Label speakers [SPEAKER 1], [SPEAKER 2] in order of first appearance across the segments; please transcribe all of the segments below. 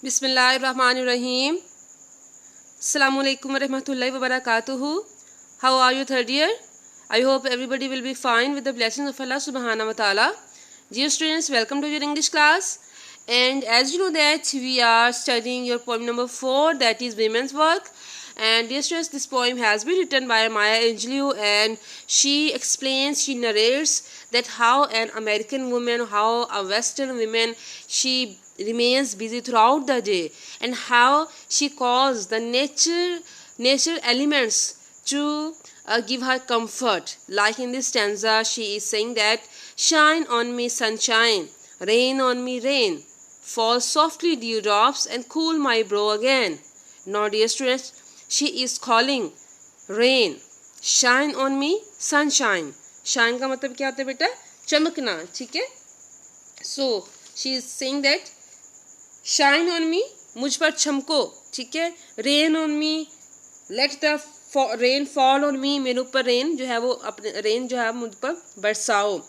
[SPEAKER 1] Bismillahirrahmanirrahim. Assalamualaikum warahmatullahi wabarakatuh. How are you, third year? I hope everybody will be fine with the blessings of Allah subhanahu wa ta'ala. Dear students, welcome to your English class. And as you know that we are studying your poem number 4, that is women's work. And dear students, this poem has been written by Maya Angelou, and she explains, she narrates that how an American woman, how a Western woman, she remains busy throughout the day, and how she calls the nature elements to give her comfort. Like in this stanza, she is saying that shine on me sunshine, rain on me rain, fall softly dewdrops and cool my brow again. Now dear students, she is calling rain, shine on me sunshine. Shine का मतलब क्या होता है बेटा? चमकना, ठीक है? So she is saying that shine on me, मुझ पर चमको, ठीक है? Rain on me, let the rain fall on me, मेरे ऊपर rain जो है वो अपने rain जो है मुझ पर बरसाओ.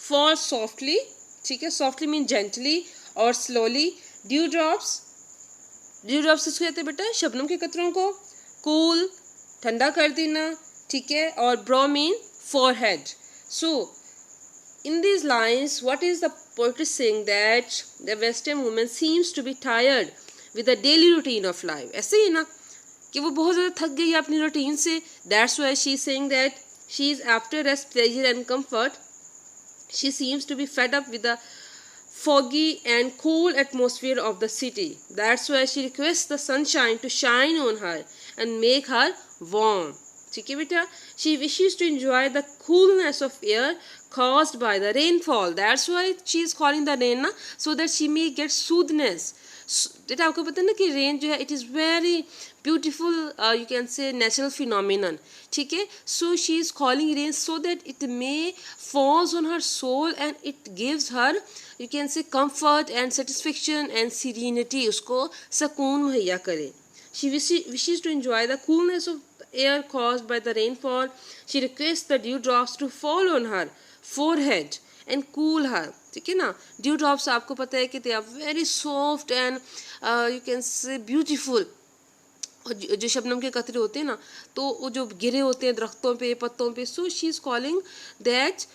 [SPEAKER 1] Fall softly, ठीक है? Softly means gently और slowly. Dewdrops किसको कहते हैं बेटा? शबनम के कतरों को. Cool, ठंडा कर देना, ठीक है? और brow mean forehead. So in these lines, what is the poet is saying? That the Western woman seems to be tired with the daily routine of life. ऐसे ही ना कि वो बहुत ज़्यादा थक गई है अपनी रूटीन से. That's why she is saying that she is after rest, pleasure and comfort. She seems to be fed up with the foggy and cool atmosphere of the city. That's why she requests the sunshine to shine on her and make her warm. ठीक है बेटा? She wishes to enjoy the coolness of air caused by the rainfall. That's why she is calling the rain na, so that she may get soothness. बेटा आपको पता है ना कि rain जो है it is very beautiful, you can say natural phenomenon, ठीक है? So she is calling rain so that it may falls on her soul and it gives her, you can say, comfort and satisfaction and serenity. उसको सकून मुहैया करे. She wishes to enjoy the coolness of air caused by the rainfall. She requests the dewdrops to fall on her forehead and cool her. ठीक है ना? Dewdrops आपको पता है कि they are very soft and you can say beautiful. और जो शबनम के कतरे होते हैं ना, तो वो जो गिरे होते हैं दरख्तों पे, पत्तों पे. So she is calling that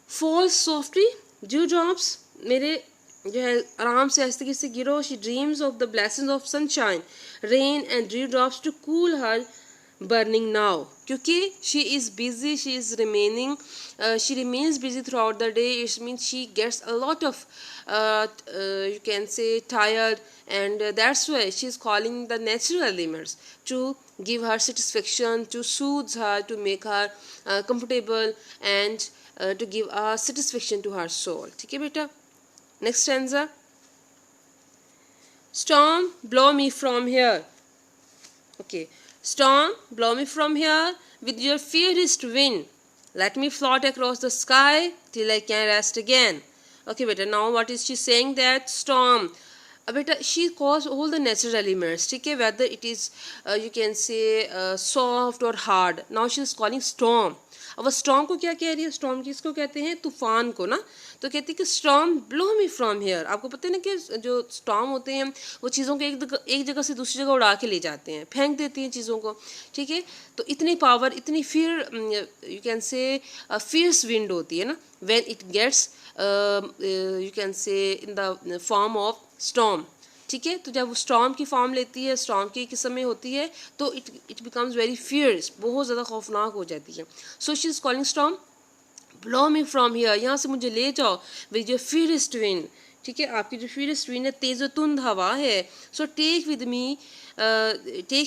[SPEAKER 1] fall softly dewdrops, मेरे जो है आराम से ऐसे तरीके से गिरो. She dreams of the blessings of sunshine, rain and dewdrops to cool her burning now. क्योंकि she is busy, she remains busy throughout the day. It means she gets a lot of you can say tired, and that's why she is calling the natural elements to give her satisfaction, to soothe her, to make her comfortable, and to give a satisfaction to her soul. ठीक है बेटा? Next stanza. Storm, blow me from here. Okay. Storm, blow me from here with your fiercest wind. Let me float across the sky till I can rest again. Okay, beta. Now what is she saying? That storm. Beta, she calls all the natural elements. ठीक है? Whether it is you can say soft or hard. Now she is calling storm. अब storm को क्या कह रही है? Storm किसको कहते हैं? तूफान को ना. तो कहती है कि storm blow me from here. आपको पता है ना कि जो स्टॉर्म होते हैं वो चीज़ों को एक जगह से दूसरी जगह उड़ा के ले जाते हैं, फेंक देती हैं चीज़ों को, ठीक है? तो इतनी पावर, इतनी you can say fierce wind होती है ना, when it gets you can say in the form of storm. ठीक है? तो जब वो स्टॉर्म की फॉर्म लेती है, स्टॉर्म की किस्म में होती है, तो इट बिकम्स वेरी फियर्स, बहुत ज़्यादा खौफनाक हो जाती है. So she is calling storm blow me from here, यहाँ से मुझे ले जाओ विद योर फियरेस्ट विंड. ठीक है? आपकी जो फियरेस्ट विंड है, तेज़ तुंद हवा है. So take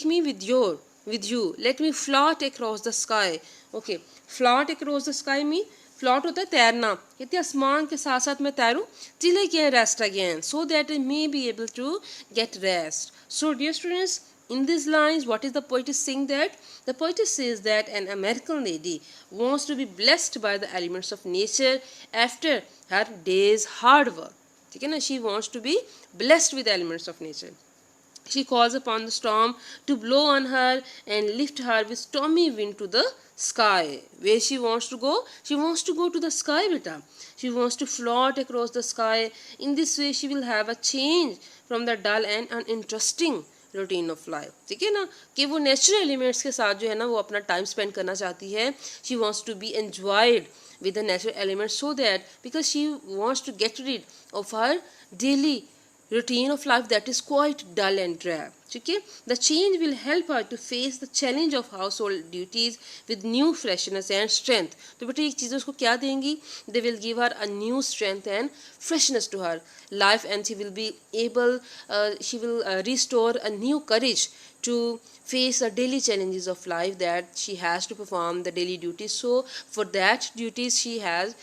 [SPEAKER 1] me with you, let me float across the sky. Okay, float across the sky me, float होता है तैरना. कहते हैं आसमान के साथ साथ मैं तैरूं till I can rest again, so that I may be able to get rest. So dear students, in these lines, what is the poet is saying? That the poet says that an American lady wants to be blessed by the elements of nature after her day's hard work. ठीक है ना? She wants to be blessed with the elements of nature. She calls upon the storm to blow on her and lift her with stormy wind to the sky. Where she wants to go? She wants to go to the sky, beta. She wants to float across the sky. In this way she will have a change from the dull and uninteresting routine of life. ठीक है ना, कि वो natural elements के साथ जो है ना वो अपना टाइम स्पेंड करना चाहती है. She wants to be enjoyed with the natural elements, so that because she wants to get rid of her daily routine of life that is quite dull and drab. Okay, the change will help her to face the challenge of household duties with new freshness and strength. तो बेटे एक चीज़ उसको क्या देंगी? They will give her a new strength and freshness to her life, and she will be able, she will restore a new courage to face the daily challenges of life that she has to perform the daily duties. So for that duties she has,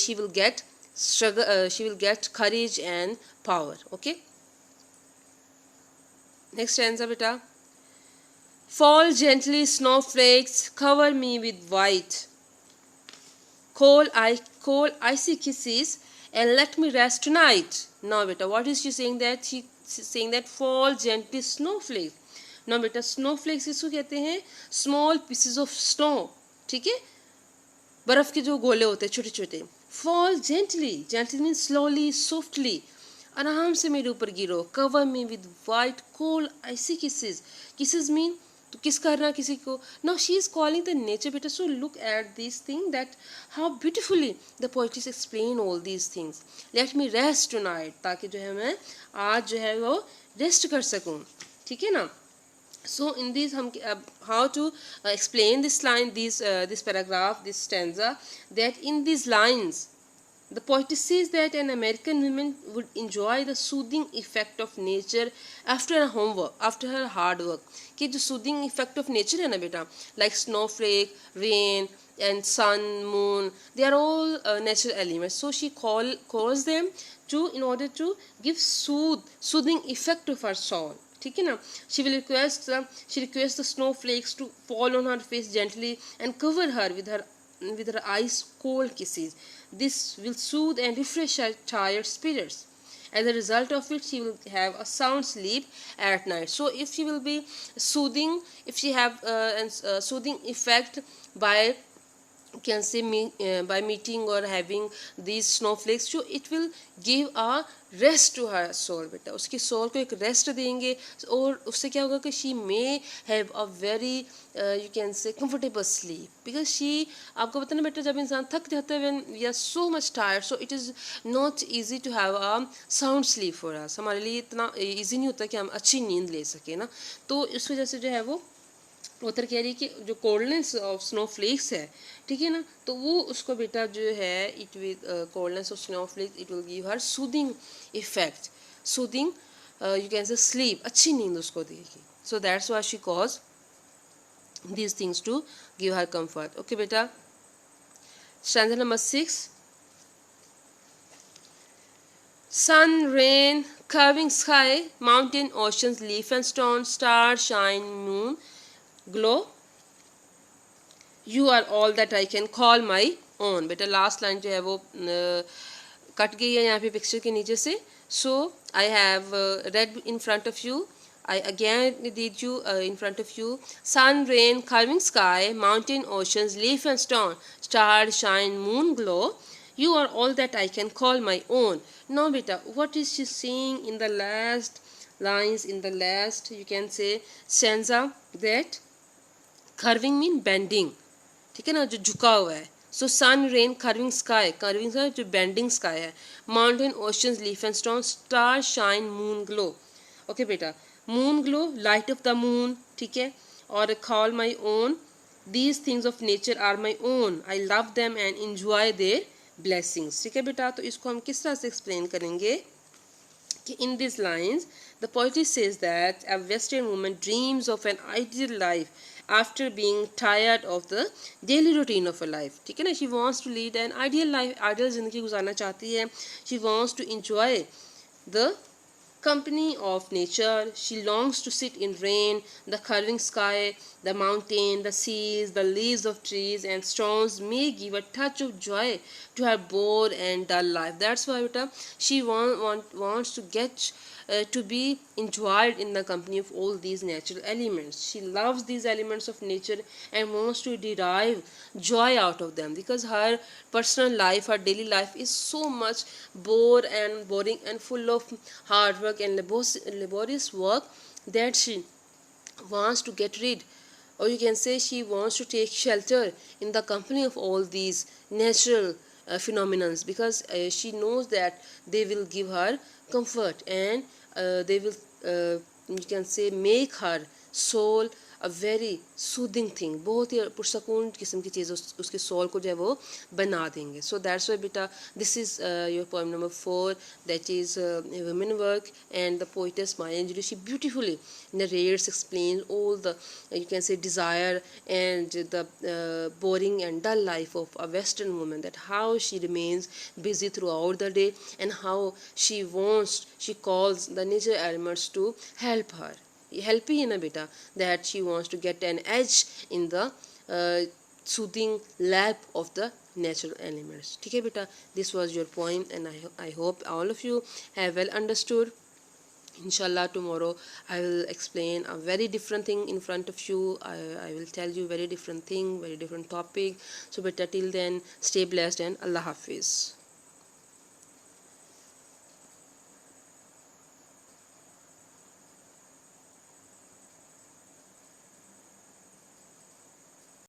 [SPEAKER 1] she will get struggle, she will get courage and power. Okay, next stanza beta. Fall gently snowflakes, cover me with white, cold icy kisses, and let me rest tonight. Now beta, what is she saying? That she's saying that fall gently snowflakes. ना बेटा snowflakes इसको कहते हैं small pieces of snow. ठीक है, बर्फ के जो गोले होते हैं छोटे छोटे. Fall gently, gently mean slowly, softly, आराम से मेरे ऊपर गिरो. Cover me with white cold icy kisses. Kisses mean तो किस करना किसी को. Now she is calling the nature बेटा. So look at this thing that how beautifully the poets explain all these things. Let me rest tonight, ताकि जो है मैं आज जो है वो रेस्ट कर सकूँ. ठीक है ना. So in this how to explain this line, this paragraph, this stanza, that in these lines the poet says that an American woman would enjoy the soothing effect of nature after her homework, after her hard work. कि जो soothing effect of nature है ना बेटा, like snowflake, rain and sun, moon, they are all natural elements. So she calls them to, in order to give soothing effect of her soul. ठीक है ना. she requests the snowflakes to fall on her face gently and cover her with her ice cold kisses. This will soothe and refresh her tired spirits. As a result of it, she will have a sound sleep at night. So if she will be soothing, if she have a soothing effect by, you can say by meeting or having these snowflakes, so it will give a rest to her soul. बेटा उसकी soul को एक rest देंगे और उससे क्या होगा कि she may have a very you can say comfortable sleep, because she, आपको पता ना बेटा जब इंसान थक जाता है, when we are so much tired, so it is not easy to have a sound sleep for us. हमारे लिए इतना easy नहीं होता कि हम अच्छी नींद ले सके ना. तो इस वजह से जो है वो ऑथर कह रही है कि जो कोल्डनेस ऑफ स्नोफ्लेक्स है, ठीक है ना, तो वो उसको बेटा जो है it with coldness of snowflakes it will give her soothing effect, soothing you can से स्लीप, अच्छी नींद उसको देगी. So that's why she cause these things to give her comfort. Okay beta, stanza number 6. Sun, rain, curving sky, mountain, oceans, leaf and stone, star, shine, moon, glow, you are all that I can call my own. बेटा last line जो है वो cut गई है यहाँ पे picture के नीचे से. So I have read in front of you. I again read you in front of you. Sun, rain, curving sky, mountain, oceans, leaf and stone, star, shine, moon, glow, you are all that I can call my own. Now beta, what is she saying in the last lines, in the last, you can say stanza, that curving mean bending, ठीक है ना, जो झुका हुआ है. So sun, rain, curving sky जो bending sky है, mountain, oceans, leaf and stone, star, shine, moon, glow. Okay बेटा, moon glow, light of the moon, ठीक है, और call my own, these things of nature are my own, I love them and enjoy their blessings. ठीक है बेटा, तो इसको हम किस तरह से एक्सप्लेन करेंगे कि in these lines the poetry says that a western woman dreams of an ideal life after being tired of the daily routine of her life. ठीक है ना, she wants to lead an ideal life, ideal ज़िंदगी गुजारना चाहती है. she wants to enjoy the company of nature. She longs to sit in rain, the curving sky, the mountain, the seas, the leaves of trees and stones may give a touch of joy to her bored and dull life. That's why she wants to get to be enjoyed in the company of all these natural elements. She loves these elements of nature and wants to derive joy out of them, because her personal life, her daily life is so much boring and full of hard work and laborious work that she wants to get rid, or you can say she wants to take shelter in the company of all these natural phenomena, because she knows that they will give her comfort and they will you can say make her soul a very soothing thing. बहुत ही पुरसकून किस्म की चीज़ उसके soul को जो है वो बना देंगे. So that's why beta, this is your poem number 4, that is women work, and the poetess Maya Angelou, she beautifully narrates, explains all the you can say desire and the boring and dull life of a Western woman, that how she remains busy throughout the day and how she calls the nature elements to help her. Help ही है ना बेटा, that she wants to get an edge in the soothing lap of the natural elements. ठीक है बेटा, this was your poem and I hope all of you have well understood. Inshallah, tomorrow I will explain a very different thing in front of you. I will tell you very different thing, very different topic. So beta, till then, stay blessed and Allah Hafiz.